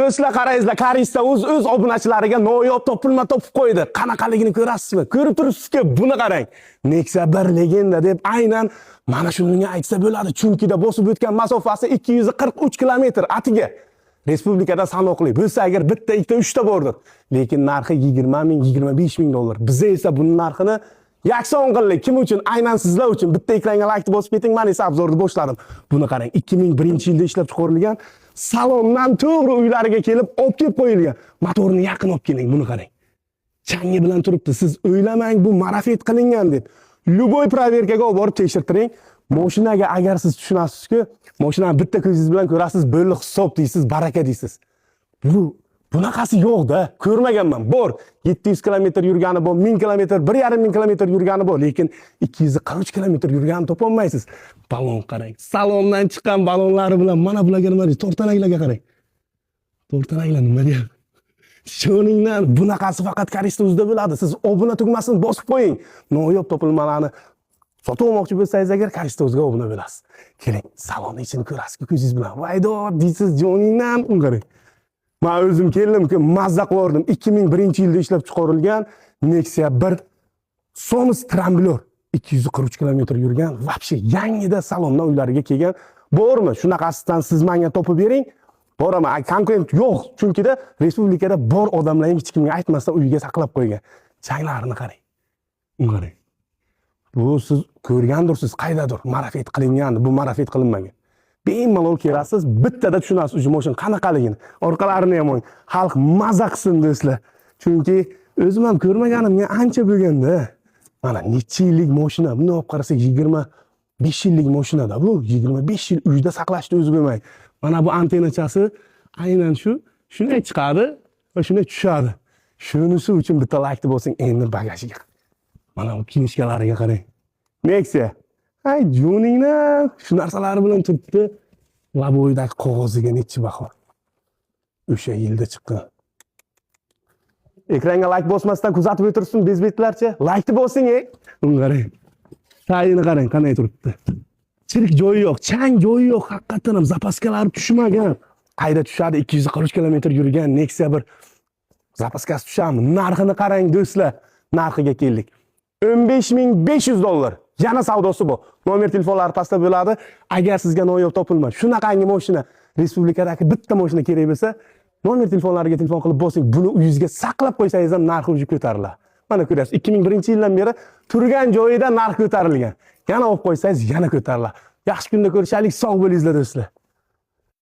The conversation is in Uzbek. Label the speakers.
Speaker 1: Do'stlar qarangizlar, Karista o'z obunachilariga noyob topilma topib qo'ydi. Qanaqaligini ko'rasizmi? Ko'rib turibsizki, buni qarang. Nexia 1 legenda deb aynan mana shuni aytsa bo'ladi. Chunki da bosib o'tgan masofasi 243 kilometr atiga. Respublikada sanoqli bo'lsa agar bitta, ikkita, uchta bordik. Lekin narxi 20 ming, 25 ming dollar. Bizda esa buning narxini yakson qildik. Kim uchun? Aynan sizlar uchun. Bitta ekranga like bosib keting, men esa obzorni boshladim. Buni qarang, 2001-yilda ishlab chiqarilgan, salondan to'g'ri uylariga kelib, olib kelib qo'yilgan. Motorni yaqin olib keling, buni qarang. Changi bilan turibdi. Siz o'ylamang, bu marafet qilingan deb. Любой проверкаga olib borib tekshirtiring. Mashinaga agar siz tushunasizki, mashinani bitta ko'zingiz bilan ko'rasiz, bo'lli hisob deysiz, baraka deysiz. Bunaqasi yo'q-da, ko'rmaganman. Bor, 700 kilometr yurgani bor, 1000 kilometr, 1,5 kilometr yurgani bor, lekin 243 kilometr yurganini topa olmaysiz. Balon qarang. Salondan chiqqan balonlari bilan mana bularga nima deydi? To'rtanaklarga qarang. To'rtanaklar nima deydi? Shuningdan bunaqasi faqat Karista o'zida bo'ladi. Siz obuna tugmasini bosib qo'ying. Noyob topilmalarni sotib olmoqchi bo'lsangiz agar Karista o'ziga obuna bo'lasiz. Keling, salonni ichini ko'rasiz ko'zingiz bilan. Vaydo, deysiz joningdan qarang. Men o'zim keldim-ku, mazza qildim. 2001-yilda ishlab chiqarilgan Nexia 1 Sonus Scrambler 243 kilometr yurgan, vobshe yangida salondan uylariga kelgan. Bormi? Shunaqasidan siz menga topib bering. Boraman, konkurent yo'q. Chunki da respublikada bor odamlar hech kimga aytmasdan uyiga saqlab qo'ygan. Changlarini qarang. Qarang. Bu siz ko'rgandirsiz, qaydadir marafet qilingan, bu marafet qilinmagan. Bemalol kelasiz, bittada tushunasiz uji mashina qanaqaligini. Orqalarini ham o'ng. Xalq maza qilsin do'stlar. Chunki o'zim ham ko'rmaganimga ancha bo'lganda. Mana necha yillik mashina, buni olib qarasak 25 yillik mashinada bu. 25 yil uyda saqlashni o'zi bo'lmay. Mana bu antennachasi aynan shunday chiqadi va shunday tushadi. Shunisi uchun bitta like bo'lsin endi bagajiga. Mana bu kinishkalariga qarang. Nexia. Ay joningni shu narsalari bilan turibdi. Laboydagi qog'oziga necha baho. O'sha yilda chiqqan. Ekranga like bosmasdan kuzatib o'tirsin bezbetlarcha. Like bosing, qarang. Tayini qarang, qanday turibdi. Chirik joyi yo'q, chang joyi yo'q, haqiqatan ham zapaskalari tushmagan. Qayda tushadi? 243 kilometr yurgan Nexia 1 zapaskasi tushami? Narxini qarang do'stlar. Narxiga keldik. 15.500 dollar. Yana savdosi bor. Nomer telefonlari pastda bo'ladi. Agar sizga noyob topilma, shunaqangi mashina respublikadagi bitta mashina kerak bo'lsa, nomer telefonlariga telefon qilib bosing. Buni uyingizga saqlab qo'ysangiz ham narxi o'zi ko'tariladi. Mana ko'rasiz, 2001-yildan beri turgan joyida narx ko'tarilgan. Yana olib qo'ysangiz yana ko'tariladi. Yaxshi kunda ko'rishaylik, sog' bo'lingizlar do'stlar.